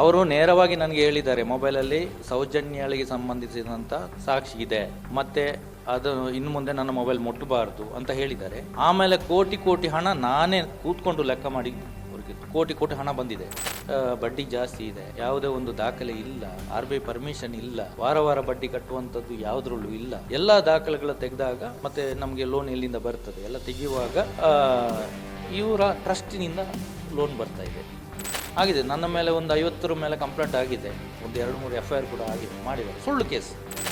ಅವರು ನೇರವಾಗಿ ನನಗೆ ಹೇಳಿದ್ದಾರೆ, ಮೊಬೈಲಲ್ಲಿ ಸೌಜನ್ಯಳಿಗೆ ಸಂಬಂಧಿಸಿದಂಥ ಸಾಕ್ಷಿ ಇದೆ, ಮತ್ತೆ ಅದು ಇನ್ನು ಮುಂದೆ ನನ್ನ ಮೊಬೈಲ್ ಮುಟ್ಟಬಾರ್ದು ಅಂತ ಹೇಳಿದ್ದಾರೆ. ಆಮೇಲೆ ಕೋಟಿ ಹಣ ನಾನೇ ಕೂತ್ಕೊಂಡು ಲೆಕ್ಕ ಮಾಡಿ ಅವ್ರಿಗೆ ಕೋಟಿ ಹಣ ಬಂದಿದೆ. ಬಡ್ಡಿ ಜಾಸ್ತಿ ಇದೆ, ಯಾವುದೇ ಒಂದು ದಾಖಲೆ ಇಲ್ಲ, RBI ಪರ್ಮಿಷನ್ ಇಲ್ಲ, ವಾರ ಬಡ್ಡಿ ಕಟ್ಟುವಂಥದ್ದು ಯಾವುದ್ರಲ್ಲೂ ಇಲ್ಲ. ಎಲ್ಲ ದಾಖಲೆಗಳ ತೆಗೆದಾಗ ಮತ್ತೆ ನಮಗೆ ಲೋನ್ ಎಲ್ಲಿಂದ ಬರ್ತದೆ ಎಲ್ಲ ತೆಗೆಯುವಾಗ ಇವರ ಟ್ರಸ್ಟಿನಿಂದ ಲೋನ್ ಬರ್ತಾ ಇದೆ. ಆಗಿದೆ, ನನ್ನ ಮೇಲೆ ಒಂದು 50 ಮೇಲೆ ಕಂಪ್ಲೇಂಟ್ ಆಗಿದೆ, ಒಂದು 2-3 FIR ಕೂಡ ಆಗಿದೆ, ಮಾಡಿದ್ದಾರೆ, ಸುಳ್ಳು ಕೇಸ್.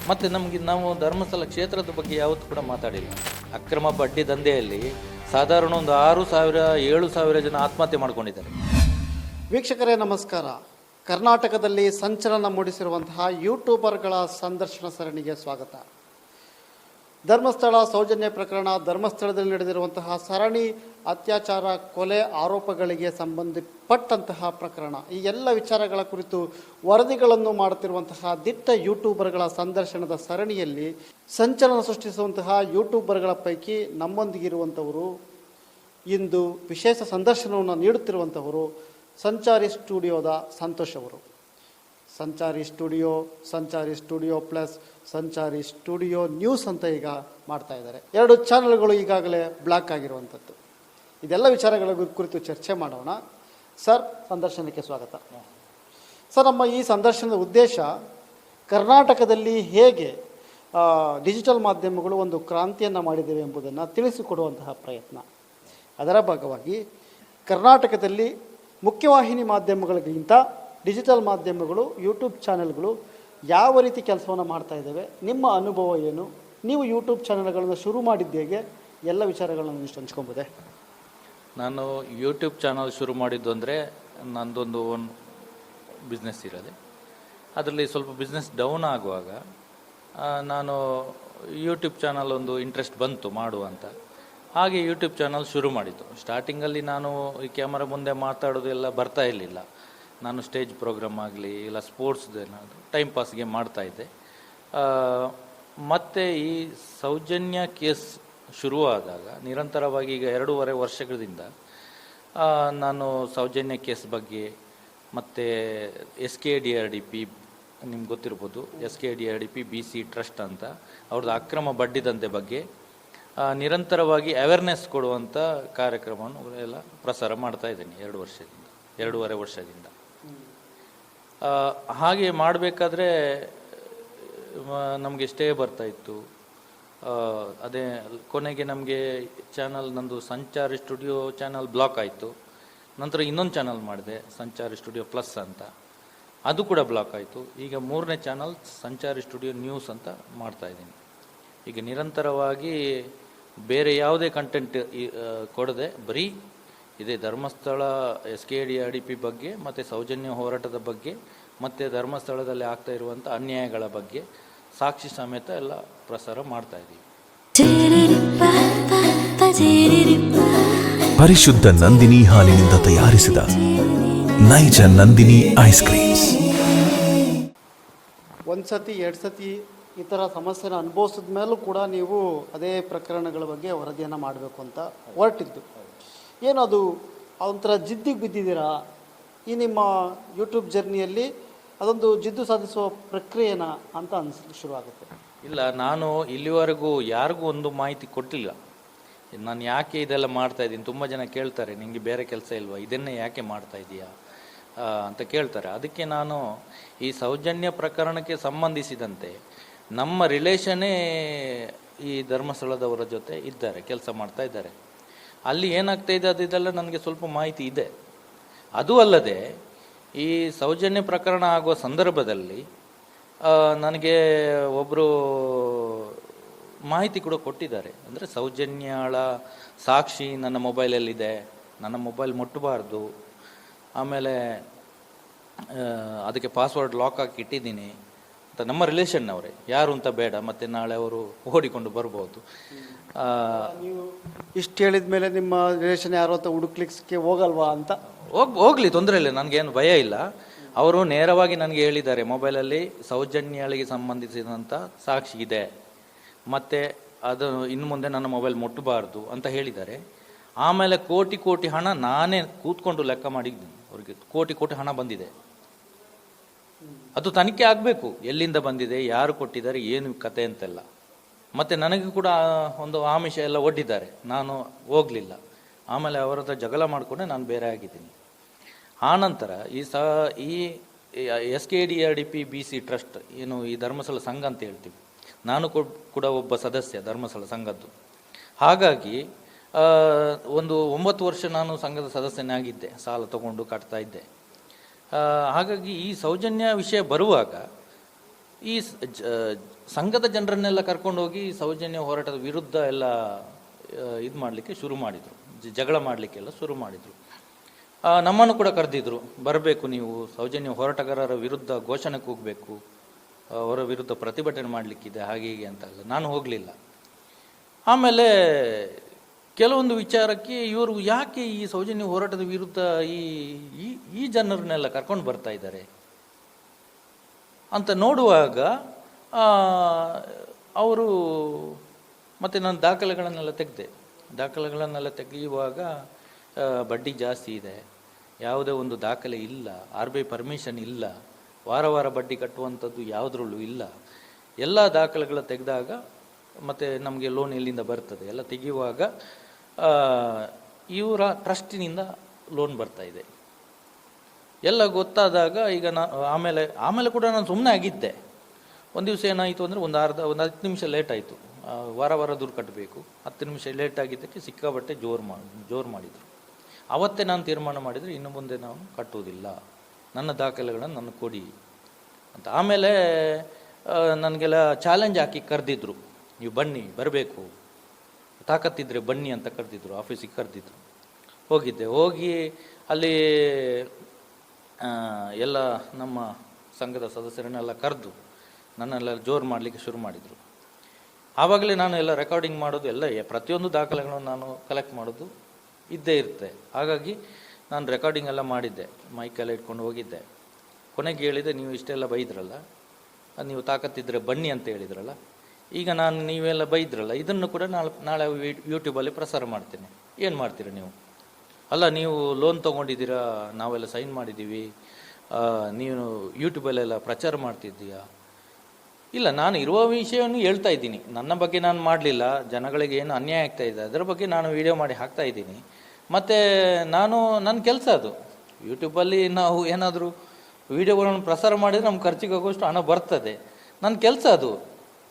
ಮತ್ತು ನಾವು ಧರ್ಮಸ್ಥಳ ಕ್ಷೇತ್ರದ ಬಗ್ಗೆ ಯಾವತ್ತೂ ಕೂಡ ಮಾತಾಡಿಲ್ಲ. ಅಕ್ರಮ ಬಡ್ಡಿ ದಂಧೆಯಲ್ಲಿ ಸಾಧಾರಣ ಒಂದು 6,000-7,000 ಜನ ಆತ್ಮಹತ್ಯೆ ಮಾಡ್ಕೊಂಡಿದ್ದಾರೆ. ವೀಕ್ಷಕರೇ ನಮಸ್ಕಾರ. ಕರ್ನಾಟಕದಲ್ಲಿ ಸಂಚಲನ ಮೂಡಿಸಿರುವಂತಹ ಯೂಟ್ಯೂಬರ್ಗಳ ಸಂದರ್ಶನ ಸರಣಿಗೆ ಸ್ವಾಗತ. ಧರ್ಮಸ್ಥಳ ಸೌಜನ್ಯ ಪ್ರಕರಣ, ಧರ್ಮಸ್ಥಳದಲ್ಲಿ ನಡೆದಿರುವಂತಹ ಸರಣಿ ಅತ್ಯಾಚಾರ, ಕೊಲೆ ಆರೋಪಗಳಿಗೆ ಸಂಬಂಧಪಟ್ಟಂತಹ ಪ್ರಕರಣ, ಈ ಎಲ್ಲ ವಿಚಾರಗಳ ಕುರಿತು ವರದಿಗಳನ್ನು ಮಾಡುತ್ತಿರುವಂತಹ ದಿಟ್ಟ ಯೂಟ್ಯೂಬರ್ಗಳ ಸಂದರ್ಶನದ ಸರಣಿಯಲ್ಲಿ ಸಂಚಲನ ಸೃಷ್ಟಿಸುವಂತಹ ಯೂಟ್ಯೂಬರ್ಗಳ ಪೈಕಿ ನಮ್ಮೊಂದಿಗಿರುವಂಥವರು, ಇಂದು ವಿಶೇಷ ಸಂದರ್ಶನವನ್ನು ನೀಡುತ್ತಿರುವಂಥವರು ಸಂಚಾರಿ ಸ್ಟುಡಿಯೋದ ಸಂತೋಷ್ ಅವರು. ಸಂಚಾರಿ ಸ್ಟುಡಿಯೋ ಪ್ಲಸ್ ಸಂಚಾರಿ ಸ್ಟುಡಿಯೋ ನ್ಯೂಸ್ ಅಂತ ಈಗ ಮಾಡ್ತಾ ಇದ್ದಾರೆ. 2 ಚಾನಲ್ಗಳು ಈಗಾಗಲೇ ಬ್ಲಾಕ್ ಆಗಿರುವಂಥದ್ದು. ಇದೆಲ್ಲ ವಿಚಾರಗಳ ಕುರಿತು ಚರ್ಚೆ ಮಾಡೋಣ. ಸರ್, ಸಂದರ್ಶನಕ್ಕೆ ಸ್ವಾಗತ. ಸರ್, ನಮ್ಮ ಈ ಸಂದರ್ಶನದ ಉದ್ದೇಶ ಕರ್ನಾಟಕದಲ್ಲಿ ಹೇಗೆ ಡಿಜಿಟಲ್ ಮಾಧ್ಯಮಗಳು ಒಂದು ಕ್ರಾಂತಿಯನ್ನು ಮಾಡಿದ್ದೇವೆ ಎಂಬುದನ್ನು ತಿಳಿಸಿಕೊಡುವಂತಹ ಪ್ರಯತ್ನ. ಅದರ ಭಾಗವಾಗಿ ಕರ್ನಾಟಕದಲ್ಲಿ ಮುಖ್ಯವಾಹಿನಿ ಮಾಧ್ಯಮಗಳಿಗಿಂತ ಡಿಜಿಟಲ್ ಮಾಧ್ಯಮಗಳು, ಯೂಟ್ಯೂಬ್ ಚಾನೆಲ್ಗಳು ಯಾವ ರೀತಿ ಕೆಲಸವನ್ನು ಮಾಡ್ತಾ ಇದ್ದಾವೆ, ನಿಮ್ಮ ಅನುಭವ ಏನು, ನೀವು ಯೂಟ್ಯೂಬ್ ಚಾನೆಲ್ಗಳನ್ನು ಶುರು ಮಾಡಿದ್ದೇಗೆ, ಎಲ್ಲ ವಿಚಾರಗಳನ್ನು ಇಷ್ಟು ಹಂಚ್ಕೊಂಬೋದೆ. ನಾನು ಯೂಟ್ಯೂಬ್ ಚಾನಲ್ ಶುರು ಮಾಡಿದ್ದು ಅಂದರೆ ನಂದೊಂದು ಬಿಸ್ನೆಸ್ ಇರೋದೆ. ಅದರಲ್ಲಿ ಸ್ವಲ್ಪ ಬಿಸ್ನೆಸ್ ಡೌನ್ ಆಗುವಾಗ ನಾನು ಯೂಟ್ಯೂಬ್ ಚಾನಲ್ ಒಂದು ಇಂಟ್ರೆಸ್ಟ್ ಬಂತು ಮಾಡುವಂತ. ಹಾಗೆ ಯೂಟ್ಯೂಬ್ ಚಾನಲ್ ಶುರು ಮಾಡಿದ್ದು. ಸ್ಟಾರ್ಟಿಂಗಲ್ಲಿ ನಾನು ಈ ಕ್ಯಾಮರಾ ಮುಂದೆ ಮಾತಾಡೋದು ಎಲ್ಲ ಬರ್ತಾ ಇರಲಿಲ್ಲ. ನಾನು ಸ್ಟೇಜ್ ಪ್ರೋಗ್ರಾಮ್ ಆಗಲಿ ಇಲ್ಲ ಸ್ಪೋರ್ಟ್ಸ್ದು ಏನಾದರೂ ಟೈಮ್ ಪಾಸ್ಗೆ ಮಾಡ್ತಾಯಿದ್ದೆ. ಮತ್ತು ಈ ಸೌಜನ್ಯ ಕೇಸ್ ಶುರುವಾದಾಗ ನಿರಂತರವಾಗಿ ಈಗ 2.5 ವರ್ಷಗಳಿಂದ ನಾನು ಸೌಜನ್ಯ ಕೇಸ್ ಬಗ್ಗೆ ಮತ್ತು SKDRDP, ನಿಮ್ಗೆ ಗೊತ್ತಿರ್ಬೋದು, SKDRDP BC ಟ್ರಸ್ಟ್ ಅಂತ ಅವ್ರದ್ದು ಅಕ್ರಮ ಬಡ್ಡಿ ದಂಧೆ ಬಗ್ಗೆ ನಿರಂತರವಾಗಿ ಅವೇರ್ನೆಸ್ ಕೊಡುವಂಥ ಕಾರ್ಯಕ್ರಮವನ್ನು ಎಲ್ಲ ಪ್ರಸಾರ ಮಾಡ್ತಾ ಇದ್ದೀನಿ 2.5 ವರ್ಷದಿಂದ. ಹಾಗೆ ಮಾಡಬೇಕಾದ್ರೆ ನಮಗೆ ಸ್ಟೇ ಬರ್ತಾಯಿತ್ತು. ಅದೇ ಕೊನೆಗೆ ನಮಗೆ ಚಾನಲ್, ನಂದು ಸಂಚಾರಿ ಸ್ಟುಡಿಯೋ ಚಾನಲ್ ಬ್ಲಾಕ್ ಆಯಿತು. ನಂತರ ಇನ್ನೊಂದು ಚಾನಲ್ ಮಾಡಿದೆ, ಸಂಚಾರಿ ಸ್ಟುಡಿಯೋ ಪ್ಲಸ್ ಅಂತ, ಅದು ಕೂಡ ಬ್ಲಾಕ್ ಆಯಿತು. ಈಗ 3ನೇ ಚಾನಲ್ ಸಂಚಾರಿ ಸ್ಟುಡಿಯೋ ನ್ಯೂಸ್ ಅಂತ ಮಾಡ್ತಾಯಿದ್ದೀನಿ. ಈಗ ನಿರಂತರವಾಗಿ ಬೇರೆ ಯಾವುದೇ ಕಂಟೆಂಟ್ ಕೊಡದೆ ಬರೀ ಇದೇ ಧರ್ಮಸ್ಥಳ SKDRDP ಬಗ್ಗೆ ಮತ್ತು ಸೌಜನ್ಯ ಹೋರಾಟದ ಬಗ್ಗೆ ಮತ್ತು ಧರ್ಮಸ್ಥಳದಲ್ಲಿ ಆಗ್ತಾ ಇರುವಂಥ ಅನ್ಯಾಯಗಳ ಬಗ್ಗೆ ಸಾಕ್ಷಿ ಸಮೇತ ಎಲ್ಲ ಪ್ರಸಾರ ಮಾಡ್ತಾ ಇದ್ದೀವಿ. ಪರಿಶುದ್ಧ ನಂದಿನಿ ಹಾಲಿನಿಂದ ತಯಾರಿಸಿದ ನೈಜ ನಂದಿನಿ ಐಸ್ ಕ್ರೀಮ್ಸ್. ಒಂದ್ಸತಿ 2 ಸತಿ ಈ ಥರ ಸಮಸ್ಯೆನ ಅನುಭವಿಸಿದ ಮೇಲೂ ಕೂಡ ನೀವು ಅದೇ ಪ್ರಕರಣಗಳ ಬಗ್ಗೆ ವರದಿಯನ್ನು ಮಾಡಬೇಕು ಅಂತ ಹೊರಟಿದ್ದು. ಏನದು ಒಂಥರ ಜಿದ್ದಿಗೆ ಬಿದ್ದಿದ್ದೀರಾ ಈ ನಿಮ್ಮ ಯೂಟ್ಯೂಬ್ ಜರ್ನಿಯಲ್ಲಿ? ಅದೊಂದು ಜಿದ್ದು ಸಾಧಿಸುವ ಪ್ರಕ್ರಿಯೆನ ಅಂತ ಅನಿಸ್ಲಿಕ್ಕೆ ಶುರುವಾಗುತ್ತೆ. ಇಲ್ಲ, ನಾನು ಇಲ್ಲಿವರೆಗೂ ಯಾರಿಗೂ ಒಂದು ಮಾಹಿತಿ ಕೊಟ್ಟಿಲ್ಲ. ನಾನು ಯಾಕೆ ಇದೆಲ್ಲ ಮಾಡ್ತಾಯಿದ್ದೀನಿ. ತುಂಬ ಜನ ಕೇಳ್ತಾರೆ, ನಿಮಗೆ ಬೇರೆ ಕೆಲಸ ಇಲ್ವಾ, ಇದನ್ನೇ ಯಾಕೆ ಮಾಡ್ತಾ ಇದೀಯಾ ಅಂತ ಕೇಳ್ತಾರೆ. ಅದಕ್ಕೆ ನಾನು ಈ ಸೌಜನ್ಯ ಪ್ರಕರಣಕ್ಕೆ ಸಂಬಂಧಿಸಿದಂತೆ ನಮ್ಮ ರಿಲೇಷನ್ನೇ ಈ ಧರ್ಮಸ್ಥಳದವರ ಜೊತೆ ಇದ್ದಾರೆ, ಕೆಲಸ ಮಾಡ್ತಾ ಇದ್ದಾರೆ. ಅಲ್ಲಿ ಏನಾಗ್ತಾ ಇದೆ ಅದೆಲ್ಲ ನನಗೆ ಸ್ವಲ್ಪ ಮಾಹಿತಿ ಇದೆ. ಅದು ಅಲ್ಲದೆ ಈ ಸೌಜನ್ಯ ಪ್ರಕರಣ ಆಗುವ ಸಂದರ್ಭದಲ್ಲಿ ನನಗೆ ಒಬ್ಬರು ಮಾಹಿತಿ ಕೂಡ ಕೊಟ್ಟಿದ್ದಾರೆ. ಅಂದರೆ ಸೌಜನ್ಯಳ ಸಾಕ್ಷಿ ನನ್ನ ಮೊಬೈಲಲ್ಲಿದೆ, ನನ್ನ ಮೊಬೈಲ್ ಮುಟ್ಟಬಾರ್ದು, ಆಮೇಲೆ ಅದಕ್ಕೆ ಪಾಸ್ವರ್ಡ್ ಲಾಕ್ ಹಾಕಿ ಇಟ್ಟಿದ್ದೀನಿ ಅಂತ. ನಮ್ಮ ರಿಲೇಷನ್ನವರೇ, ಯಾರು ಅಂತ ಬೇಡ, ಮತ್ತು ನಾಳೆ ಅವರು ಓಡಿಕೊಂಡು ಬರ್ಬೋದು. ನೀವು ಇಷ್ಟು ಹೇಳಿದ ಮೇಲೆ ನಿಮ್ಮ ರಿಲೇಷನ್ ಯಾರು ಅಂತ ಹುಡುಕ್ಲಿಕ್ಕೆ ಹೋಗಲ್ವಾ ಅಂತ? ಹೋಗ್ಲಿ, ತೊಂದರೆ ಇಲ್ಲ, ನನಗೇನು ಭಯ ಇಲ್ಲ. ಅವರು ನೇರವಾಗಿ ನನಗೆ ಹೇಳಿದ್ದಾರೆ, ಮೊಬೈಲಲ್ಲಿ ಸೌಜನ್ಯಳಿಗೆ ಸಂಬಂಧಿಸಿದಂಥ ಸಾಕ್ಷಿ ಇದೆ, ಮತ್ತು ಅದು ಇನ್ನು ಮುಂದೆ ನನ್ನ ಮೊಬೈಲ್ ಮುಟ್ಟಬಾರ್ದು ಅಂತ ಹೇಳಿದ್ದಾರೆ. ಆಮೇಲೆ ಕೋಟಿ ಹಣ ನಾನೇ ಕೂತ್ಕೊಂಡು ಲೆಕ್ಕ ಮಾಡಿದ್ದೀನಿ. ಅವ್ರಿಗೆ ಕೋಟಿ ಹಣ ಬಂದಿದೆ. ಅದು ತನಿಖೆ ಆಗಬೇಕು, ಎಲ್ಲಿಂದ ಬಂದಿದೆ, ಯಾರು ಕೊಟ್ಟಿದ್ದಾರೆ, ಏನು ಕತೆ ಅಂತೆಲ್ಲ. ಮತ್ತು ನನಗೆ ಕೂಡ ಒಂದು ಆಮಿಷ ಎಲ್ಲ ಒಡ್ಡಿದ್ದಾರೆ, ನಾನು ಹೋಗಲಿಲ್ಲ. ಆಮೇಲೆ ಅವರ ಹತ್ರ ಜಗಳ ಮಾಡಿಕೊಂಡೆ ನಾನು ಬೇರೆ ಆಗಿದ್ದೀನಿ. ಆನಂತರ ಈ SKDRDP BC ಟ್ರಸ್ಟ್ ಏನು ಈ ಧರ್ಮಸ್ಥಳ ಸಂಘ ಅಂತ ಹೇಳ್ತೀವಿ, ನಾನು ಕೂಡ ಒಬ್ಬ ಸದಸ್ಯ ಧರ್ಮಸ್ಥಳ ಸಂಘದ್ದು. ಹಾಗಾಗಿ ಒಂದು 9 ವರ್ಷ ನಾನು ಸಂಘದ ಸದಸ್ಯನೇ ಆಗಿದ್ದೆ, ಸಾಲ ತಗೊಂಡು ಕಟ್ತಾ ಇದ್ದೆ. ಹಾಗಾಗಿ ಈ ಸೌಜನ್ಯ ವಿಷಯ ಬರುವಾಗ ಈ ಸಂಘದ ಜನರನ್ನೆಲ್ಲ ಕರ್ಕೊಂಡು ಹೋಗಿ ಸೌಜನ್ಯ ಹೋರಾಟದ ವಿರುದ್ಧ ಎಲ್ಲ ಇದು ಮಾಡಲಿಕ್ಕೆ ಶುರು ಮಾಡಿದರು, ಜಗಳ ಮಾಡಲಿಕ್ಕೆಲ್ಲ ಶುರು ಮಾಡಿದರು. ನಮ್ಮನ್ನು ಕೂಡ ಕರೆದಿದ್ರು, ಬರಬೇಕು ನೀವು ಸೌಜನ್ಯ ಹೋರಾಟಗಾರರ ವಿರುದ್ಧ ಘೋಷಣೆ ಕೂಗಬೇಕು, ಅವರ ವಿರುದ್ಧ ಪ್ರತಿಭಟನೆ ಮಾಡಲಿಕ್ಕಿದೆ, ಹಾಗೆ ಹೀಗೆ ಅಂತೆಲ್ಲ. ನಾನು ಹೋಗಲಿಲ್ಲ. ಆಮೇಲೆ ಕೆಲವೊಂದು ವಿಚಾರಕ್ಕೆ ಇವರು ಯಾಕೆ ಈ ಸೌಜನ್ಯ ಹೋರಾಟದ ವಿರುದ್ಧ ಈ ಜನರನ್ನೆಲ್ಲ ಕರ್ಕೊಂಡು ಬರ್ತಾ ಇದ್ದಾರೆ ಅಂತ ನೋಡುವಾಗ ಅವರು ಮತ್ತು ನಾನು ದಾಖಲೆಗಳನ್ನೆಲ್ಲ ದಾಖಲೆಗಳನ್ನೆಲ್ಲ ತೆಗೆಯುವಾಗ ಬಡ್ಡಿ ಜಾಸ್ತಿ ಇದೆ, ಯಾವುದೇ ಒಂದು ದಾಖಲೆ ಇಲ್ಲ, RBI ಪರ್ಮಿಷನ್ ಇಲ್ಲ, ವಾರ ವಾರ ಬಡ್ಡಿ ಕಟ್ಟುವಂಥದ್ದು ಯಾವುದ್ರಲ್ಲೂ ಇಲ್ಲ. ಎಲ್ಲ ದಾಖಲೆಗಳ ತೆಗೆದಾಗ ಮತ್ತು ನಮಗೆ ಲೋನ್ ಎಲ್ಲಿಂದ ಬರ್ತದೆ ಎಲ್ಲ ತೆಗೆಯುವಾಗ ಇವರ ಟ್ರಸ್ಟಿನಿಂದ ಲೋನ್ ಬರ್ತಾ ಇದೆ ಎಲ್ಲ ಗೊತ್ತಾದಾಗ ಈಗ ಆಮೇಲೆ ಕೂಡ ನಾನು ಸುಮ್ಮನೆ ಆಗಿದ್ದೆ. ಒಂದು ದಿವಸ ಏನಾಯಿತು ಅಂದರೆ ಒಂದು 10 ನಿಮಿಷ ಲೇಟ್ ಆಯಿತು. ವಾರ ವಾರ ದೂರು ಕಟ್ಟಬೇಕು, 10 ನಿಮಿಷ ಲೇಟ್ ಆಗಿದ್ದಕ್ಕೆ ಸಿಕ್ಕಾಬಟ್ಟೆ ಜೋರು ಮಾಡಿದರು. ಅವತ್ತೇ ನಾನು ತೀರ್ಮಾನ ಮಾಡಿದರೆ ಇನ್ನು ಮುಂದೆ ನಾನು ಕಟ್ಟುವುದಿಲ್ಲ, ನನ್ನ ದಾಖಲೆಗಳನ್ನು ನನ್ನ ಕೊಡಿ ಅಂತ. ಆಮೇಲೆ ನನಗೆಲ್ಲ ಚಾಲೆಂಜ್ ಹಾಕಿ ಕರೆದಿದ್ರು, ನೀವು ಬನ್ನಿ, ಬರಬೇಕು, ತಾಕತ್ತಿದ್ರೆ ಬನ್ನಿ ಅಂತ ಕರೆದಿದ್ರು, ಆಫೀಸಿಗೆ ಕರೆದಿದ್ರು. ಹೋಗಿ ಅಲ್ಲಿ ಎಲ್ಲ ನಮ್ಮ ಸಂಘದ ಸದಸ್ಯರನ್ನೆಲ್ಲ ಕರೆದು ನನ್ನೆಲ್ಲ ಜೋರು ಮಾಡಲಿಕ್ಕೆ ಶುರು ಮಾಡಿದರು. ಆವಾಗಲೇ ನಾನು ಎಲ್ಲ ರೆಕಾರ್ಡಿಂಗ್ ಮಾಡೋದು ಎಲ್ಲ ಪ್ರತಿಯೊಂದು ದಾಖಲೆಗಳನ್ನು ನಾನು ಕಲೆಕ್ಟ್ ಮಾಡೋದು ಇದ್ದೇ ಇರುತ್ತೆ. ಹಾಗಾಗಿ ನಾನು ರೆಕಾರ್ಡಿಂಗ್ ಎಲ್ಲ ಮಾಡಿದ್ದೆ, ಮೈಕೆಲ್ಲ ಇಟ್ಕೊಂಡು ಹೋಗಿದ್ದೆ. ಕೊನೆಗೆ ಹೇಳಿದೆ, ನೀವು ಇಷ್ಟೆಲ್ಲ ಬೈದ್ರಲ್ಲ, ನೀವು ತಾಕತ್ತಿದ್ರೆ ಬನ್ನಿ ಅಂತ ಹೇಳಿದ್ರಲ್ಲ, ಈಗ ನೀವೆಲ್ಲ ಬೈದ್ರಲ್ಲ, ಇದನ್ನು ಕೂಡ ನಾಳೆ ಯೂಟ್ಯೂಬಲ್ಲಿ ಪ್ರಸಾರ ಮಾಡ್ತೇನೆ, ಏನು ಮಾಡ್ತೀರಾ ನೀವು? ಅಲ್ಲ, ನೀವು ಲೋನ್ ತೊಗೊಂಡಿದ್ದೀರಾ, ನಾವೆಲ್ಲ ಸೈನ್ ಮಾಡಿದ್ದೀವಿ, ನೀವು ಯೂಟ್ಯೂಬಲ್ಲೆಲ್ಲ ಪ್ರಚಾರ ಮಾಡ್ತಿದ್ದೀಯಾ? ಇಲ್ಲ, ನಾನು ಇರುವ ವಿಷಯವನ್ನು ಹೇಳ್ತಾ ಇದ್ದೀನಿ, ನನ್ನ ಬಗ್ಗೆ ನಾನು ಮಾಡಲಿಲ್ಲ, ಜನಗಳಿಗೆ ಏನು ಅನ್ಯಾಯ ಆಗ್ತಾ ಇದೆ ಅದರ ಬಗ್ಗೆ ನಾನು ವಿಡಿಯೋ ಮಾಡಿ ಹಾಕ್ತಾ ಇದ್ದೀನಿ. ಮತ್ತು ನನ್ನ ಕೆಲಸ ಅದು. ಯೂಟ್ಯೂಬಲ್ಲಿ ನಾವು ಏನಾದರೂ ವಿಡಿಯೋಗಳನ್ನು ಪ್ರಸಾರ ಮಾಡಿದರೆ ನಮ್ಮ ಖರ್ಚಿಗೆ ಆಗೋಷ್ಟು ಹಣ ಬರ್ತದೆ, ನನ್ನ ಕೆಲಸ ಅದು,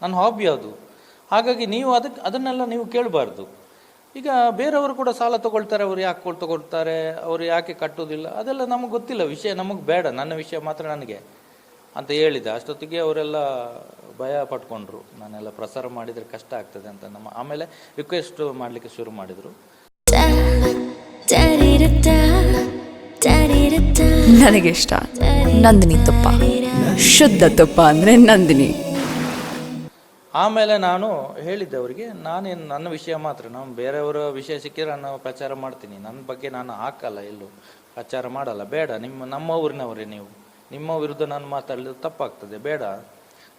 ನನ್ನ ಹಾಬಿ ಅದು. ಹಾಗಾಗಿ ನೀವು ಅದನ್ನೆಲ್ಲ ನೀವು ಕೇಳಬಾರ್ದು. ಈಗ ಬೇರೆಯವರು ಕೂಡ ಸಾಲ ತೊಗೊಳ್ತಾರೆ, ಅವ್ರು ಯಾಕೆ ತೊಗೊಳ್ತಾರೆ, ಅವರು ಯಾಕೆ ಕಟ್ಟೋದಿಲ್ಲ, ಅದೆಲ್ಲ ನಮಗೆ ಗೊತ್ತಿಲ್ಲ, ವಿಷಯ ನಮಗೆ ಬೇಡ, ನನ್ನ ವಿಷಯ ಮಾತ್ರ ನನಗೆ ಅಂತ ಹೇಳಿದೆ. ಅಷ್ಟೊತ್ತಿಗೆ ಅವರೆಲ್ಲ ಭಯ ಪಟ್ಕೊಂಡ್ರು, ನಾನೆಲ್ಲ ಪ್ರಸಾರ ಮಾಡಿದರೆ ಕಷ್ಟ ಆಗ್ತದೆ ಅಂತ. ಆಮೇಲೆ ರಿಕ್ವೆಸ್ಟ್ ಮಾಡಲಿಕ್ಕೆ ಶುರು ಮಾಡಿದರು. ನನಗಿಷ್ಟ ನಂದಿನಿ ತುಪ್ಪ, ಶುದ್ಧ ತುಪ್ಪ ಅಂದರೆ ನಂದಿನಿ. ಆಮೇಲೆ ನಾನು ಹೇಳಿದ್ದೆ ಅವರಿಗೆ, ನಾನೇನು ನನ್ನ ವಿಷಯ ಮಾತ್ರ, ನಾನು ಬೇರೆಯವರ ವಿಷಯ ಸಿಕ್ಕಿದ್ರೆ ನಾನು ಪ್ರಚಾರ ಮಾಡ್ತೀನಿ, ನನ್ನ ಬಗ್ಗೆ ನಾನು ಹಾಕಲ್ಲ, ಎಲ್ಲೂ ಪ್ರಚಾರ ಮಾಡಲ್ಲ, ಬೇಡ, ನಮ್ಮ ಊರಿನವರೇ ನೀವು, ನಿಮ್ಮ ವಿರುದ್ಧ ನಾನು ಮಾತಾಡಲಿದ್ದು ತಪ್ಪಾಗ್ತದೆ, ಬೇಡ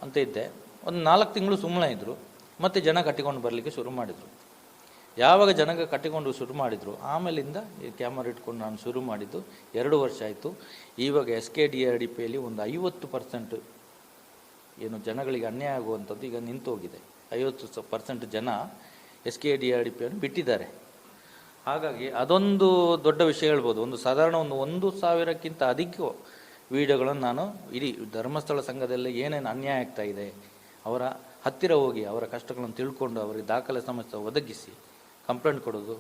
ಅಂತ ಇದ್ದೆ. ಒಂದು 4 ತಿಂಗಳು ಸುಮ್ಮನೆ ಇದ್ದರು, ಮತ್ತು ಜನ ಕಟ್ಟಿಕೊಂಡು ಬರಲಿಕ್ಕೆ ಶುರು ಮಾಡಿದರು. ಯಾವಾಗ ಜನ ಕಟ್ಟಿಕೊಂಡು ಶುರು ಮಾಡಿದರು, ಆಮೇಲಿಂದ ಈ ಕ್ಯಾಮರಾ ಇಟ್ಕೊಂಡು ನಾನು ಶುರು ಮಾಡಿದ್ದು 2 ವರ್ಷ ಆಯಿತು. ಇವಾಗ SKDRDPಯಲ್ಲಿ ಒಂದು 50% ಏನು ಜನಗಳಿಗೆ ಅನ್ಯಾಯ ಆಗುವಂಥದ್ದು ಈಗ ನಿಂತು ಹೋಗಿದೆ. 50% ಜನ SKDRDPಯನ್ನು ಬಿಟ್ಟಿದ್ದಾರೆ. ಹಾಗಾಗಿ ಅದೊಂದು ದೊಡ್ಡ ವಿಷಯ ಹೇಳ್ಬೋದು. ಸಾಧಾರಣ 1,000ಕ್ಕಿಂತ ಅಧಿಕ ವಿಡಿಯೋಗಳನ್ನು ನಾನು ಇಡೀ ಧರ್ಮಸ್ಥಳ ಸಂಘದಲ್ಲಿ ಏನೇನು ಅನ್ಯಾಯ ಆಗ್ತಾ ಇದೆ ಅವರ ಹತ್ತಿರ ಹೋಗಿ ಅವರ ಕಷ್ಟಗಳನ್ನು ತಿಳ್ಕೊಂಡು ಅವರಿಗೆ ದಾಖಲೆ ಸಮಸ್ಯೆ ಒದಗಿಸಿ ಕಂಪ್ಲೇಂಟ್ ಕೊಡೋದು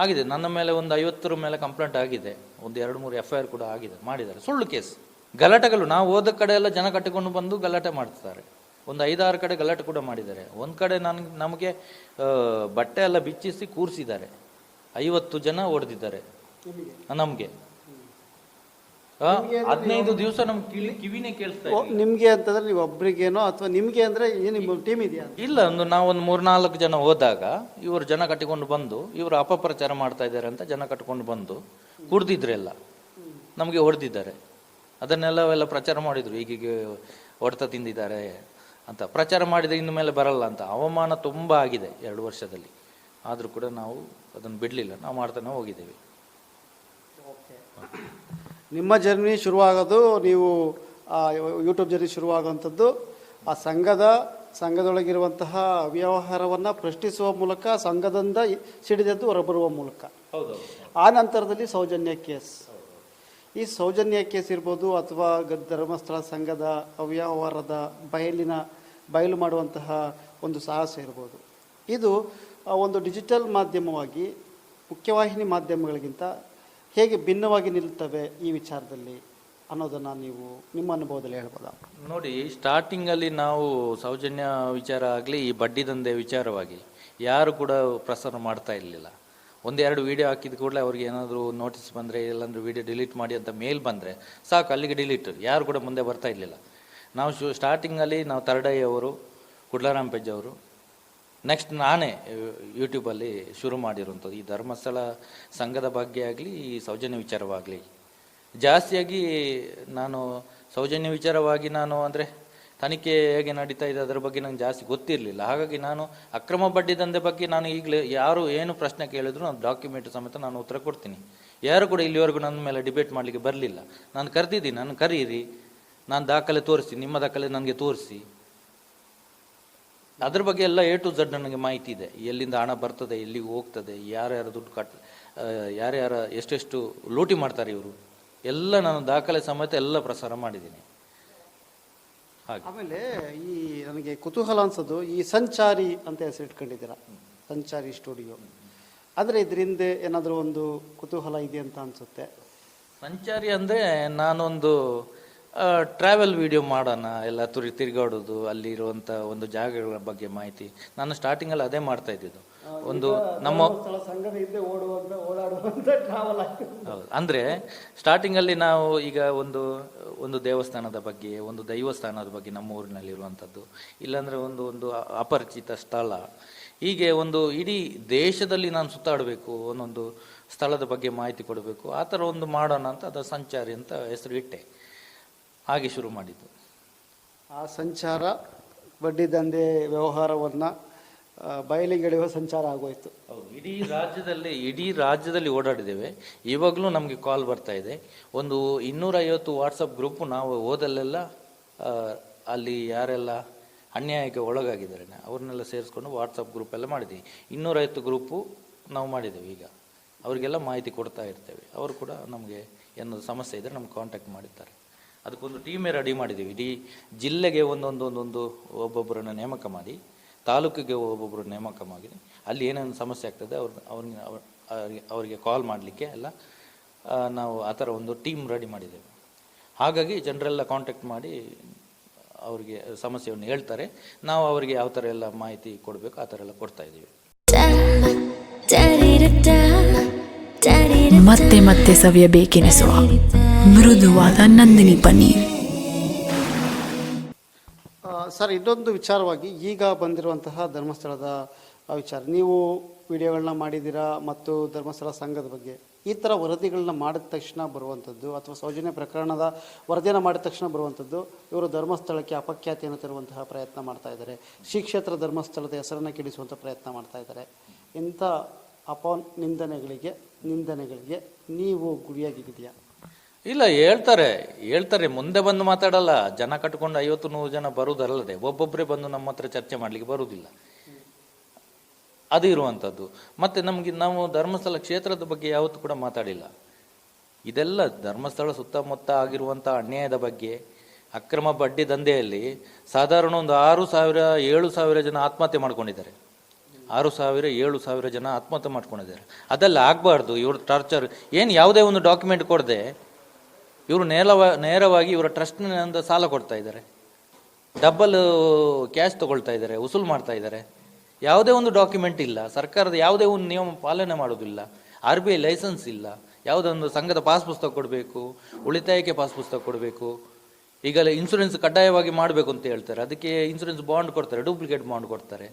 ಆಗಿದೆ. ನನ್ನ ಮೇಲೆ ಒಂದು 50 ಮೇಲೆ ಕಂಪ್ಲೇಂಟ್ ಆಗಿದೆ, ಒಂದು 2-3 FIR ಕೂಡ ಮಾಡಿದ್ದಾರೆ. ಸುಳ್ಳು ಕೇಸ್, ಗಲಾಟೆಗಳು. ನಾವು ಹೋದ ಕಡೆ ಎಲ್ಲ ಜನ ಕಟ್ಟಿಕೊಂಡು ಬಂದು ಗಲಾಟೆ ಮಾಡ್ತಾರೆ. ಒಂದು 5-6 ಕಡೆ ಗಲಾಟೆ ಕೂಡ ಮಾಡಿದ್ದಾರೆ. ಒಂದು ಕಡೆ ನಮಗೆ ಬಟ್ಟೆ ಎಲ್ಲ ಬಿಚ್ಚಿಸಿ ಕೂರಿಸಿದ್ದಾರೆ, 50 ಜನ ಹೊಡೆದಿದ್ದಾರೆ ನಮಗೆ. 15 ದಿವಸ ನಮ್ಗೆ ಕಿವಿನೇ ಕೇಳಿಸ್ತಾ ಇಲ್ಲ. ನಿಮಗೆ ಅಂತಂದ್ರೆ ನೀವು ಒಬ್ರಿಗೇನೋ ಅಥವಾ ನಿಮಗೆ ಅಂದ್ರೆ ನಿಮ್ಮ ಟೀಮ್ ಇದೆಯಾ? ಇಲ್ಲ, ನಾವೊಂದು 3-4 ಜನ ಹೋದಾಗ ಇವರು ಜನ ಕಟ್ಟಿಕೊಂಡು ಬಂದು ಇವರು ಅಪಪ್ರಚಾರ ಮಾಡ್ತಾ ಇದ್ದಾರೆ ಅಂತ ಜನ ಕಟ್ಟಿಕೊಂಡು ಬಂದು ಕುಡ್ದಿದ್ರೆಲ್ಲ ನಮಗೆ ಹೊಡೆದಿದ್ದಾರೆ. ಅದನ್ನೆಲ್ಲ ಪ್ರಚಾರ ಮಾಡಿದ್ರು, ಈಗೀಗ ಹೊಡೆತ ತಿಂದಿದ್ದಾರೆ ಅಂತ ಪ್ರಚಾರ ಮಾಡಿದರೆ ಇನ್ನು ಮೇಲೆ ಬರಲ್ಲ ಅಂತ. ಅವಮಾನ ತುಂಬ ಆಗಿದೆ 2 ವರ್ಷದಲ್ಲಿ. ಆದರೂ ಕೂಡ ನಾವು ಅದನ್ನು ಬಿಡಲಿಲ್ಲ, ನಾವು ಮಾಡ್ತಾನೆ ಹೋಗಿದ್ದೇವೆ. ನಿಮ್ಮ ಜರ್ನಿ ಶುರುವಾಗೋದು ನೀವು ಯೂಟ್ಯೂಬ್ ಜರ್ನಿ ಶುರುವಾಗುವಂಥದ್ದು ಆ ಸಂಘದೊಳಗಿರುವಂತಹ ಅವ್ಯವಹಾರವನ್ನು ಪ್ರಶ್ನಿಸುವ ಮೂಲಕ ಸಂಘದಿಂದ ಸಿಡಿದದ್ದು ಹೊರಬರುವ ಮೂಲಕ. ಆ ನಂತರದಲ್ಲಿ ಸೌಜನ್ಯ ಕೇಸ್. ಈ ಸೌಜನ್ಯ ಕೇಸ್ ಇರ್ಬೋದು ಅಥವಾ ಧರ್ಮಸ್ಥಳ ಸಂಘದ ಅವ್ಯವಹಾರದ ಬಯಲು ಮಾಡುವಂತಹ ಒಂದು ಸಾಹಸ ಇರ್ಬೋದು. ಇದು ಒಂದು ಡಿಜಿಟಲ್ ಮಾಧ್ಯಮವಾಗಿ ಮುಖ್ಯವಾಹಿನಿ ಮಾಧ್ಯಮಗಳಿಗಿಂತ ಹೇಗೆ ಭಿನ್ನವಾಗಿ ನಿಲ್ತವೆ ಈ ವಿಚಾರದಲ್ಲಿ ಅನ್ನೋದನ್ನು ನೀವು ನಿಮ್ಮ ಅನುಭವದಲ್ಲಿ ಹೇಳ್ಬೋದಾ? ನೋಡಿ, ಸ್ಟಾರ್ಟಿಂಗಲ್ಲಿ ನಾವು ಸೌಜನ್ಯ ವಿಚಾರ ಆಗಲಿ ಈ ಬಡ್ಡಿ ದಂಧೆ ವಿಚಾರವಾಗಿ ಯಾರು ಕೂಡ ಪ್ರಸಾರ ಮಾಡ್ತಾ ಇರಲಿಲ್ಲ. ಒಂದೆರಡು ವೀಡಿಯೋ ಹಾಕಿದ ಕೂಡಲೇ ಅವ್ರಿಗೆ ಏನಾದರೂ ನೋಟಿಸ್ ಬಂದರೆ ಇಲ್ಲಾಂದ್ರೆ ವೀಡಿಯೋ ಡಿಲೀಟ್ ಮಾಡಿ ಅಂತ ಮೇಲ್ ಬಂದರೆ ಸಾಕು, ಅಲ್ಲಿಗೆ ಡಿಲೀಟ್. ಯಾರು ಕೂಡ ಮುಂದೆ ಬರ್ತಾ ಇರಲಿಲ್ಲ. ನಾವು ಸ್ಟಾರ್ಟಿಂಗಲ್ಲಿ ನಾವು ತರಡೈ ಅವರು, ಕುಡ್ಲರಾಮ್ ಪೆಜ್ ಅವರು, ನೆಕ್ಸ್ಟ್ ನಾನೇ ಯೂಟ್ಯೂಬಲ್ಲಿ ಶುರು ಮಾಡಿರುವಂಥದ್ದು ಈ ಧರ್ಮಸ್ಥಳ ಸಂಘದ ಬಗ್ಗೆ ಆಗಲಿ ಈ ಸೌಜನ್ಯ ವಿಚಾರವಾಗಲಿ. ಜಾಸ್ತಿಯಾಗಿ ನಾನು ಸೌಜನ್ಯ ವಿಚಾರವಾಗಿ ನಾನು ಅಂದರೆ ತನಿಖೆ ಹೇಗೆ ನಡೀತಾ ಇದೆ ಅದರ ಬಗ್ಗೆ ನಂಗೆ ಜಾಸ್ತಿ ಗೊತ್ತಿರಲಿಲ್ಲ. ಹಾಗಾಗಿ ನಾನು ಅಕ್ರಮ ಬಡ್ಡಿ ದಂಧೆ ಬಗ್ಗೆ ನಾನು ಈಗಲೇ ಯಾರು ಏನು ಪ್ರಶ್ನೆ ಕೇಳಿದ್ರು ನಾನು ಡಾಕ್ಯುಮೆಂಟ್ ಸಮೇತ ನಾನು ಉತ್ತರ ಕೊಡ್ತೀನಿ. ಯಾರು ಕೂಡ ಇಲ್ಲಿವರೆಗೂ ನನ್ನ ಮೇಲೆ ಡಿಬೇಟ್ ಮಾಡಲಿಕ್ಕೆ ಬರಲಿಲ್ಲ. ನಾನು ಕರೆದಿದ್ದೀನಿ, ನಾನು ಕರೀರಿ, ನಾನು ದಾಖಲೆ ತೋರಿಸ್ತೀನಿ, ನಿಮ್ಮ ದಾಖಲೆ ನನಗೆ ತೋರಿಸಿ. ಅದ್ರ ಬಗ್ಗೆ ಎಲ್ಲ A to Z ನನಗೆ ಮಾಹಿತಿ ಇದೆ. ಎಲ್ಲಿಂದ ಹಣ ಬರ್ತದೆ, ಎಲ್ಲಿಗೆ ಹೋಗ್ತದೆ, ಯಾರ್ಯಾರು ದುಡ್ಡು ಯಾರ್ಯಾರ ಎಷ್ಟೆಷ್ಟು ಲೂಟಿ ಮಾಡ್ತಾರೆ ಇವರು, ಎಲ್ಲ ನಾನು ದಾಖಲೆ ಸಮೇತ ಎಲ್ಲ ಪ್ರಸಾರ ಮಾಡಿದ್ದೀನಿ. ಆಮೇಲೆ ಈ ನನಗೆ ಕುತೂಹಲ ಅನ್ಸೋದು, ಈ ಸಂಚಾರಿ ಅಂತ ಹೆಸರು ಇಟ್ಕೊಂಡಿದ್ದೀರಾ, ಸಂಚಾರಿ ಸ್ಟುಡಿಯೋ. ಅಂದರೆ ಇದರಿಂದ ಏನಾದರೂ ಒಂದು ಕುತೂಹಲ ಇದೆ ಅಂತ ಅನಿಸುತ್ತೆ. ಸಂಚಾರಿ ಅಂದರೆ ನಾನೊಂದು ಟ್ರಾವೆಲ್ ವಿಡಿಯೋ ಮಾಡೋಣ, ಎಲ್ಲ ತಿರುಗಾಡೋದು, ಅಲ್ಲಿರುವಂಥ ಒಂದು ಜಾಗಗಳ ಬಗ್ಗೆ ಮಾಹಿತಿ. ನಾನು ಸ್ಟಾರ್ಟಿಂಗಲ್ಲಿ ಅದೇ ಮಾಡ್ತಾ ಇದ್ದಿದ್ದು. ಒಂದು ನಮ್ಮ ಹೌದು, ಅಂದರೆ ಸ್ಟಾರ್ಟಿಂಗಲ್ಲಿ ನಾವು ಈಗ ಒಂದು ದೇವಸ್ಥಾನದ ಬಗ್ಗೆ, ಒಂದು ದೈವಸ್ಥಾನದ ಬಗ್ಗೆ ನಮ್ಮ ಊರಿನಲ್ಲಿರುವಂಥದ್ದು, ಇಲ್ಲಾಂದರೆ ಒಂದು ಅಪರಿಚಿತ ಸ್ಥಳ, ಹೀಗೆ ಒಂದು ಇಡೀ ದೇಶದಲ್ಲಿ ನಾನು ಸುತ್ತಾಡಬೇಕು, ಒಂದೊಂದು ಸ್ಥಳದ ಬಗ್ಗೆ ಮಾಹಿತಿ ಕೊಡಬೇಕು, ಆ ಥರ ಒಂದು ಮಾಡೋಣ ಅಂತ ಅದು ಸಂಚಾರಿ ಅಂತ ಹೆಸರು ಇಟ್ಟೆ. ಹಾಗೆ ಶುರು ಮಾಡಿದ್ದು. ಆ ಸಂಚಾರ ಬಡ್ಡಿ ದಂಧೆ ವ್ಯವಹಾರವನ್ನು ಬಯಲಿಗೆಳೆಯುವ ಸಂಚಾರ ಆಗೋಯ್ತು. ಹೌದು, ಇಡೀ ರಾಜ್ಯದಲ್ಲಿ ಓಡಾಡಿದ್ದೇವೆ. ಇವಾಗಲೂ ನಮಗೆ ಕಾಲ್ ಬರ್ತಾ ಇದೆ. ಒಂದು 250 ವಾಟ್ಸಪ್ ಗ್ರೂಪು ನಾವು ಹೋದಲ್ಲೆಲ್ಲ ಅಲ್ಲಿ ಯಾರೆಲ್ಲ ಅನ್ಯಾಯಕ್ಕೆ ಒಳಗಾಗಿದ್ದಾರೆ ಅವ್ರನ್ನೆಲ್ಲ ಸೇರಿಸ್ಕೊಂಡು ವಾಟ್ಸಪ್ ಗ್ರೂಪ್ ಎಲ್ಲ ಮಾಡಿದ್ದೀವಿ. 250 ಗ್ರೂಪು ನಾವು ಮಾಡಿದ್ದೇವೆ. ಈಗ ಅವರಿಗೆಲ್ಲ ಮಾಹಿತಿ ಕೊಡ್ತಾ ಇರ್ತೇವೆ. ಅವರು ಕೂಡ ನಮಗೆ ಏನಾದರೂ ಸಮಸ್ಯೆ ಇದ್ದರೆ ನಮ್ಗೆ ಕಾಂಟ್ಯಾಕ್ಟ್ ಮಾಡಿದ್ದಾರೆ. ಅದಕ್ಕೊಂದು ಟೀಮೇ ರೆಡಿ ಮಾಡಿದ್ದೀವಿ. ಇಡೀ ಜಿಲ್ಲೆಗೆ ಒಂದೊಂದು ಒಬ್ಬೊಬ್ಬರನ್ನು ನೇಮಕ ಮಾಡಿ, ತಾಲೂಕಿಗೆ ಒಬ್ಬೊಬ್ಬರು ನೇಮಕ ಮಾಡಿ, ಅಲ್ಲಿ ಏನೇನು ಸಮಸ್ಯೆ ಆಗ್ತದೆ ಅವರಿಗೆ ಕಾಲ್ ಮಾಡಲಿಕ್ಕೆ ಎಲ್ಲ ನಾವು ಆ ಥರ ಒಂದು ಟೀಮ್ ರೆಡಿ ಮಾಡಿದ್ದೇವೆ. ಹಾಗಾಗಿ ಜನರೆಲ್ಲ ಕಾಂಟ್ಯಾಕ್ಟ್ ಮಾಡಿ ಅವರಿಗೆ ಸಮಸ್ಯೆಯನ್ನು ಹೇಳ್ತಾರೆ. ನಾವು ಅವರಿಗೆ ಯಾವ ಥರ ಎಲ್ಲ ಮಾಹಿತಿ ಕೊಡಬೇಕು ಆ ಥರ ಎಲ್ಲ ಕೊಡ್ತಾ ಇದ್ದೀವಿ. ಮತ್ತೆ ಮತ್ತೆ ಸವಿಯಬೇಕೆನಿಸುವ ಮೃದುವಾದ ನಂದಿನಿ ಪನ್ನೀರ್. ಸರ್, ಇನ್ನೊಂದು ವಿಚಾರವಾಗಿ ಈಗ ಬಂದಿರುವಂತಹ ಧರ್ಮಸ್ಥಳದ ವಿಚಾರ, ನೀವು ವಿಡಿಯೋಗಳನ್ನ ಮಾಡಿದ್ದೀರಾ ಮತ್ತು ಧರ್ಮಸ್ಥಳ ಸಂಘದ ಬಗ್ಗೆ ಈ ಥರ ವರದಿಗಳನ್ನ ಮಾಡಿದ ತಕ್ಷಣ ಬರುವಂಥದ್ದು ಅಥವಾ ಸೌಜನ್ಯ ಪ್ರಕರಣದ ವರದಿಯನ್ನು ಮಾಡಿದ ತಕ್ಷಣ ಬರುವಂಥದ್ದು, ಇವರು ಧರ್ಮಸ್ಥಳಕ್ಕೆ ಅಪಖ್ಯಾತಿಯನ್ನು ತರುವಂತಹ ಪ್ರಯತ್ನ ಮಾಡ್ತಾ ಇದ್ದಾರೆ, ಶ್ರೀ ಕ್ಷೇತ್ರ ಧರ್ಮಸ್ಥಳದ ಹೆಸರನ್ನು ಕೆಡಿಸುವಂಥ ಪ್ರಯತ್ನ ಮಾಡ್ತಾ ಇದ್ದಾರೆ. ಇಂಥ ನಿಂದನೆಗಳಿಗೆ ನೀವು ಗುರಿಯಾಗಿದೆಯಾ? ಇಲ್ಲ, ಹೇಳ್ತಾರೆ ಮುಂದೆ ಬಂದು ಮಾತಾಡಲ್ಲ. ಜನ ಕಟ್ಕೊಂಡು 50-100 ಜನ ಬರುವುದಲ್ಲದೆ ಒಬ್ಬೊಬ್ಬರೇ ಬಂದು ನಮ್ಮ ಹತ್ರ ಚರ್ಚೆ ಮಾಡಲಿಕ್ಕೆ ಬರುವುದಿಲ್ಲ. ಅದು ಇರುವಂಥದ್ದು. ಮತ್ತು ನಾವು ಧರ್ಮಸ್ಥಳ ಕ್ಷೇತ್ರದ ಬಗ್ಗೆ ಯಾವತ್ತೂ ಕೂಡ ಮಾತಾಡಿಲ್ಲ. ಇದೆಲ್ಲ ಧರ್ಮಸ್ಥಳ ಸುತ್ತಮುತ್ತ ಆಗಿರುವಂಥ ಅನ್ಯಾಯದ ಬಗ್ಗೆ, ಅಕ್ರಮ ಬಡ್ಡಿ ದಂಧೆಯಲ್ಲಿ ಸಾಧಾರಣ ಒಂದು 6,000-7,000 ಜನ ಆತ್ಮಹತ್ಯೆ ಮಾಡ್ಕೊಂಡಿದ್ದಾರೆ. 6,000-7,000 ಜನ ಆತ್ಮಹತ್ಯೆ ಮಾಡ್ಕೊಂಡಿದ್ದಾರೆ. ಅದೆಲ್ಲ ಆಗಬಾರ್ದು. ಇವರು ಟಾರ್ಚರ್ ಏನು ಯಾವುದೇ ಒಂದು ಡಾಕ್ಯುಮೆಂಟ್ ಕೊಡದೆ ಇವರು ನೇರವಾಗಿ ಇವರ ಟ್ರಸ್ಟ್ನಿಂದ ಸಾಲ ಕೊಡ್ತಾ ಇದ್ದಾರೆ, ಡಬಲ್ ಕ್ಯಾಶ್ ತಗೊಳ್ತಾ ಇದ್ದಾರೆ, ವಸೂಲು ಮಾಡ್ತಾ ಇದ್ದಾರೆ. ಯಾವುದೇ ಒಂದು ಡಾಕ್ಯುಮೆಂಟ್ ಇಲ್ಲ, ಸರ್ಕಾರದ ಯಾವುದೇ ಒಂದು ನಿಯಮ ಪಾಲನೆ ಮಾಡೋದಿಲ್ಲ, RBI ಲೈಸೆನ್ಸ್ ಇಲ್ಲ, ಯಾವುದೋ ಒಂದು ಸಂಘದ ಪಾಸ್ ಪುಸ್ತಕ ಕೊಡಬೇಕು, ಉಳಿತಾಯಕ್ಕೆ ಪಾಸ್ ಪುಸ್ತಕ ಕೊಡಬೇಕು, ಈಗ ಇನ್ಶೂರೆನ್ಸ್ ಕಡ್ಡಾಯವಾಗಿ ಮಾಡಬೇಕು ಅಂತ ಹೇಳ್ತಾರೆ. ಅದಕ್ಕೆ ಇನ್ಶೂರೆನ್ಸ್ ಬಾಂಡ್ ಕೊಡ್ತಾರೆ, ಡೂಪ್ಲಿಕೇಟ್ ಬಾಂಡ್ ಕೊಡ್ತಾರೆ.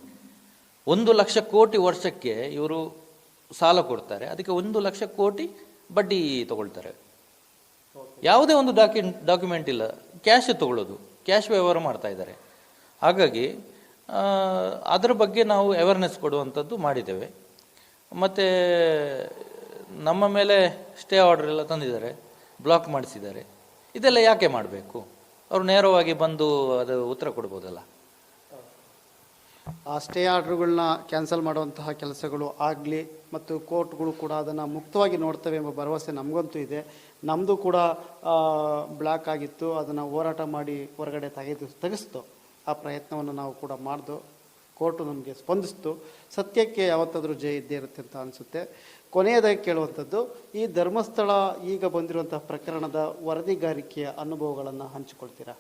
1 ಲಕ್ಷ ಕೋಟಿ ವರ್ಷಕ್ಕೆ ಇವರು ಸಾಲ ಕೊಡ್ತಾರೆ, ಅದಕ್ಕೆ 1 ಲಕ್ಷ ಕೋಟಿ ಬಡ್ಡಿ ತಗೊಳ್ತಾರೆ. ಯಾವುದೇ ಒಂದು ಡಾಕ್ಯುಮೆಂಟ್ ಇಲ್ಲ, ಕ್ಯಾಶ್ ತಗೊಳ್ಳೋದು, ಕ್ಯಾಶ್ ವ್ಯವಹಾರ ಮಾಡ್ತಾ ಇದ್ದಾರೆ. ಹಾಗಾಗಿ ಅದರ ಬಗ್ಗೆ ನಾವು ಅವೇರ್ನೆಸ್ ಕೊಡುವಂಥದ್ದು ಮಾಡಿದ್ದೇವೆ. ಮತ್ತು ನಮ್ಮ ಮೇಲೆ ಸ್ಟೇ ಆರ್ಡರ್ ಎಲ್ಲ ತಂದಿದ್ದಾರೆ, ಬ್ಲಾಕ್ ಮಾಡಿಸಿದ್ದಾರೆ. ಇದೆಲ್ಲ ಯಾಕೆ ಮಾಡಬೇಕು? ಅವರು ನೇರವಾಗಿ ಬಂದು ಅದು ಉತ್ತರ ಕೊಡ್ಬೋದಲ್ಲ. ಆ ಸ್ಟೇ ಆರ್ಡ್ರುಗಳನ್ನ ಕ್ಯಾನ್ಸಲ್ ಮಾಡುವಂತಹ ಕೆಲಸಗಳು ಆಗಲಿ ಮತ್ತು ಕೋರ್ಟ್ಗಳು ಕೂಡ ಅದನ್ನು ಮುಕ್ತವಾಗಿ ನೋಡ್ತವೆ ಎಂಬ ಭರವಸೆ ನಮಗಂತೂ ಇದೆ. ನಮ್ಮದು ಕೂಡ ಬ್ಲಾಕ್ ಆಗಿತ್ತು, ಅದನ್ನು ಹೋರಾಟ ಮಾಡಿ ಹೊರಗಡೆ ತೆಗೆಸ್ತು. ಆ ಪ್ರಯತ್ನವನ್ನು ನಾವು ಕೂಡ ಮಾಡಿದು, ಕೋರ್ಟು ನಮಗೆ ಸ್ಪಂದಿಸ್ತು. ಸತ್ಯಕ್ಕೆ ಯಾವತ್ತಾದರೂ ಜಯ ಇದ್ದೇ ಇರುತ್ತೆ ಅಂತ ಅನಿಸುತ್ತೆ. ಕೊನೆಯದಾಗಿ ಕೇಳುವಂಥದ್ದು, ಈ ಧರ್ಮಸ್ಥಳ ಈಗ ಬಂದಿರುವಂಥ ಪ್ರಕರಣದ ವರದಿಗಾರಿಕೆಯ ಅನುಭವಗಳನ್ನು ಹಂಚಿಕೊಳ್ತೀರಾ?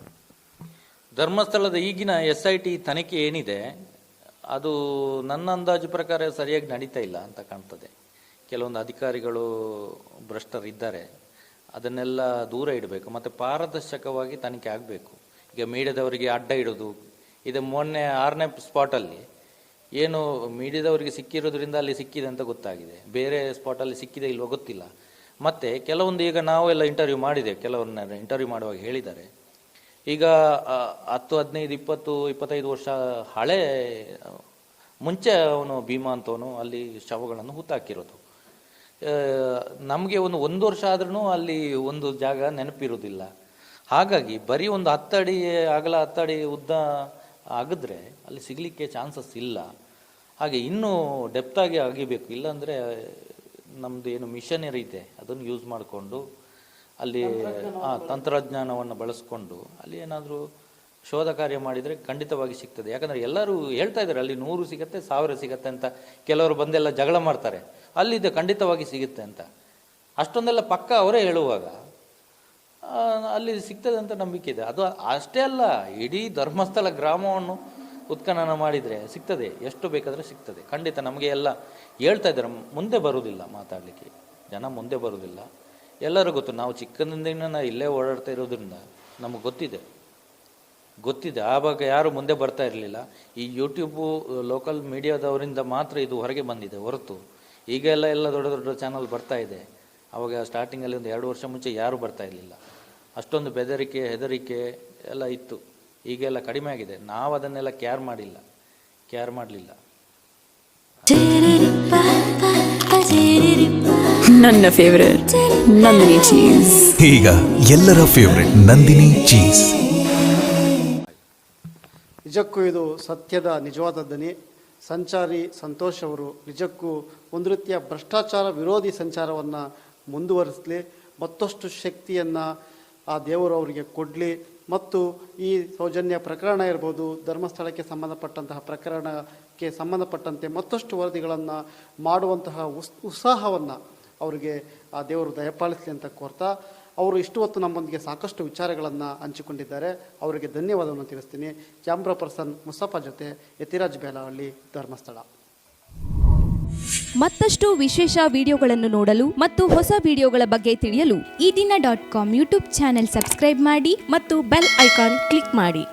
ಧರ್ಮಸ್ಥಳದ ಈಗಿನ SIT ತನಿಖೆ ಏನಿದೆ ಅದು ನನ್ನ ಅಂದಾಜು ಪ್ರಕಾರ ಸರಿಯಾಗಿ ನಡೀತಾ ಇಲ್ಲ ಅಂತ ಕಾಣ್ತದೆ. ಕೆಲವೊಂದು ಅಧಿಕಾರಿಗಳು ಭ್ರಷ್ಟರಿದ್ದಾರೆ, ಅದನ್ನೆಲ್ಲ ದೂರ ಇಡಬೇಕು ಮತ್ತು ಪಾರದರ್ಶಕವಾಗಿ ತನಿಖೆ ಆಗಬೇಕು. ಈಗ ಮೀಡಿಯಾದವರಿಗೆ ಅಡ್ಡ ಇಡೋದು, ಇದು ಮೊನ್ನೆ 6ನೇ ಸ್ಪಾಟಲ್ಲಿ ಏನು ಮೀಡಿಯಾದವರಿಗೆ ಸಿಕ್ಕಿರೋದ್ರಿಂದ ಅಲ್ಲಿ ಸಿಕ್ಕಿದೆ ಅಂತ ಗೊತ್ತಾಗಿದೆ, ಬೇರೆ ಸ್ಪಾಟಲ್ಲಿ ಸಿಕ್ಕಿದೆ ಇಲ್ವೋ ಗೊತ್ತಿಲ್ಲ. ಮತ್ತು ಕೆಲವೊಂದು ಈಗ ನಾವೆಲ್ಲ ಇಂಟರ್ವ್ಯೂ ಮಾಡಿದ್ದೇವೆ, ಕೆಲವರನ್ನ ಇಂಟರ್ವ್ಯೂ ಮಾಡುವಾಗ ಹೇಳಿದ್ದಾರೆ, ಈಗ 10, 15, 20, 25 ವರ್ಷ ಹಳೆ ಮುಂಚೆ ಅವನು ಭೀಮಾ ಅಂತವನು ಅಲ್ಲಿ ಶವಗಳನ್ನು ಹೂತಾಕಿರೋದು. ನಮಗೆ ಒಂದು ವರ್ಷ ಆದ್ರೂ ಅಲ್ಲಿ ಒಂದು ಜಾಗ ನೆನಪಿರೋದಿಲ್ಲ. ಹಾಗಾಗಿ ಬರೀ ಒಂದು 10 ಅಡಿ ಅಗಲ 10 ಅಡಿ ಉದ್ದ ಆಗಿದ್ರೆ ಅಲ್ಲಿ ಸಿಗಲಿಕ್ಕೆ ಚಾನ್ಸಸ್ ಇಲ್ಲ. ಹಾಗೆ ಇನ್ನೂ ಡೆಪ್ತಾಗಿ ಅಗಿಬೇಕು, ಇಲ್ಲಾಂದರೆ ನಮ್ಮದು ಏನು ಮಿಷನರಿ ಇದೆ ಅದನ್ನು ಯೂಸ್ ಮಾಡಿಕೊಂಡು ಅಲ್ಲಿ ತಂತ್ರಜ್ಞಾನವನ್ನು ಬಳಸ್ಕೊಂಡು ಅಲ್ಲಿ ಏನಾದರೂ ಶೋಧ ಕಾರ್ಯ ಮಾಡಿದರೆ ಖಂಡಿತವಾಗಿ ಸಿಗ್ತದೆ. ಯಾಕಂದರೆ ಎಲ್ಲರೂ ಹೇಳ್ತಾ ಇದ್ದಾರೆ ಅಲ್ಲಿ 100 ಸಿಗುತ್ತೆ, 1000 ಸಿಗುತ್ತೆ ಅಂತ. ಕೆಲವರು ಬಂದೆಲ್ಲ ಜಗಳ ಮಾಡ್ತಾರೆ, ಅಲ್ಲಿದೆ ಖಂಡಿತವಾಗಿ ಸಿಗುತ್ತೆ ಅಂತ. ಅಷ್ಟೊಂದೆಲ್ಲ ಪಕ್ಕ ಅವರೇ ಹೇಳುವಾಗ ಅಲ್ಲಿ ಸಿಗ್ತದೆ ಅಂತ ನಂಬಿಕೆ ಇದೆ. ಅದು ಅಷ್ಟೇ ಅಲ್ಲ, ಇಡೀ ಧರ್ಮಸ್ಥಳ ಗ್ರಾಮವನ್ನು ಉತ್ಖನನ ಮಾಡಿದರೆ ಸಿಗ್ತದೆ, ಎಷ್ಟು ಬೇಕಾದರೆ ಸಿಗ್ತದೆ ಖಂಡಿತ. ನಮಗೆ ಎಲ್ಲ ಹೇಳ್ತಾ ಇದ್ದಾರೆ, ಮುಂದೆ ಬರುವುದಿಲ್ಲ ಮಾತಾಡಲಿಕ್ಕೆ, ಜನ ಮುಂದೆ ಬರುವುದಿಲ್ಲ. ಎಲ್ಲರೂ ಗೊತ್ತು, ನಾವು ಚಿಕ್ಕಂದಿನ ಇಲ್ಲೇ ಓಡಾಡ್ತಾ ಇರೋದ್ರಿಂದ ನಮಗೆ ಗೊತ್ತಿದೆ. ಆ ಬಗ್ಗೆ ಯಾರು ಮುಂದೆ ಬರ್ತಾ ಇರಲಿಲ್ಲ. ಈ ಯೂಟ್ಯೂಬು ಲೋಕಲ್ ಮೀಡಿಯಾದವರಿಂದ ಮಾತ್ರ ಇದು ಹೊರಗೆ ಬಂದಿದೆ ಹೊರತು ಈಗ ಎಲ್ಲ ದೊಡ್ಡ ದೊಡ್ಡ ಚಾನಲ್ ಬರ್ತಾ ಇದೆ. ಆವಾಗ ಸ್ಟಾರ್ಟಿಂಗಲ್ಲಿ ಒಂದು 2 ವರ್ಷ ಮುಂಚೆ ಯಾರೂ ಬರ್ತಾ ಇರಲಿಲ್ಲ. ಅಷ್ಟೊಂದು ಹೆದರಿಕೆ ಎಲ್ಲ ಇತ್ತು. ಈಗೆಲ್ಲ ಕಡಿಮೆ ಆಗಿದೆ. ನಾವು ಅದನ್ನೆಲ್ಲ ಕೇರ್ ಮಾಡಲಿಲ್ಲ. ನನ್ನ ಫೇವರೇಟ್ ನಂದಿನಿ ಚೀಸ್. ಈಗ ಎಲ್ಲರ ಫೇವರೇಟ್ ನಂದಿನಿ ಚೀಸ್. ನಿಜಕ್ಕೂ ಇದು ಸತ್ಯದ ನಿಜವಾದ ಧ್ವನಿ. ಸಂಚಾರಿ ಸಂತೋಷ್ ಅವರು ನಿಜಕ್ಕೂ ಒಂದು ರೀತಿಯ ಭ್ರಷ್ಟಾಚಾರ ವಿರೋಧಿ ಸಂಚಾರವನ್ನು ಮುಂದುವರಿಸಲಿ, ಮತ್ತಷ್ಟು ಶಕ್ತಿಯನ್ನು ಆ ದೇವರು ಅವರಿಗೆ ಕೊಡಲಿ. ಮತ್ತು ಈ ಸೌಜನ್ಯ ಪ್ರಕರಣ ಇರ್ಬೋದು, ಧರ್ಮಸ್ಥಳಕ್ಕೆ ಸಂಬಂಧಪಟ್ಟಂತಹ ಪ್ರಕರಣಕ್ಕೆ ಸಂಬಂಧಪಟ್ಟಂತೆ ಮತ್ತಷ್ಟು ವರದಿಗಳನ್ನು ಮಾಡುವಂತಹ ಉತ್ಸಾಹವನ್ನು ಅವರಿಗೆ ಆ ದೇವರು ದಯಪಾಲಿಸಲಿ ಅಂತ ಕೋರ್ತಾ, ಅವರು ಇಷ್ಟು ಹೊತ್ತು ನಮ್ಮೊಂದಿಗೆ ಸಾಕಷ್ಟು ವಿಚಾರಗಳನ್ನು ಹಂಚಿಕೊಂಡಿದ್ದಾರೆ. ಅವರಿಗೆ ಧನ್ಯವಾದವನ್ನು ತಿಳಿಸ್ತೀನಿ. ಕ್ಯಾಮ್ರಾ ಪರ್ಸನ್ ಮುಸ್ತಫಾ ಜೊತೆ ಯತಿರಾಜ್ ಬೇಲಹಳ್ಳಿ, ಧರ್ಮಸ್ಥಳ. ಮತ್ತಷ್ಟು ವಿಶೇಷ ವಿಡಿಯೋಗಳನ್ನು ನೋಡಲು ಮತ್ತು ಹೊಸ ವಿಡಿಯೋಗಳ ಬಗ್ಗೆ ತಿಳಿಯಲು ಈ ದಿನ .com ಯೂಟ್ಯೂಬ್ ಚಾನೆಲ್ ಸಬ್ಸ್ಕ್ರೈಬ್ ಮಾಡಿ ಮತ್ತು ಬೆಲ್ ಐಕಾನ್ ಕ್ಲಿಕ್ ಮಾಡಿ.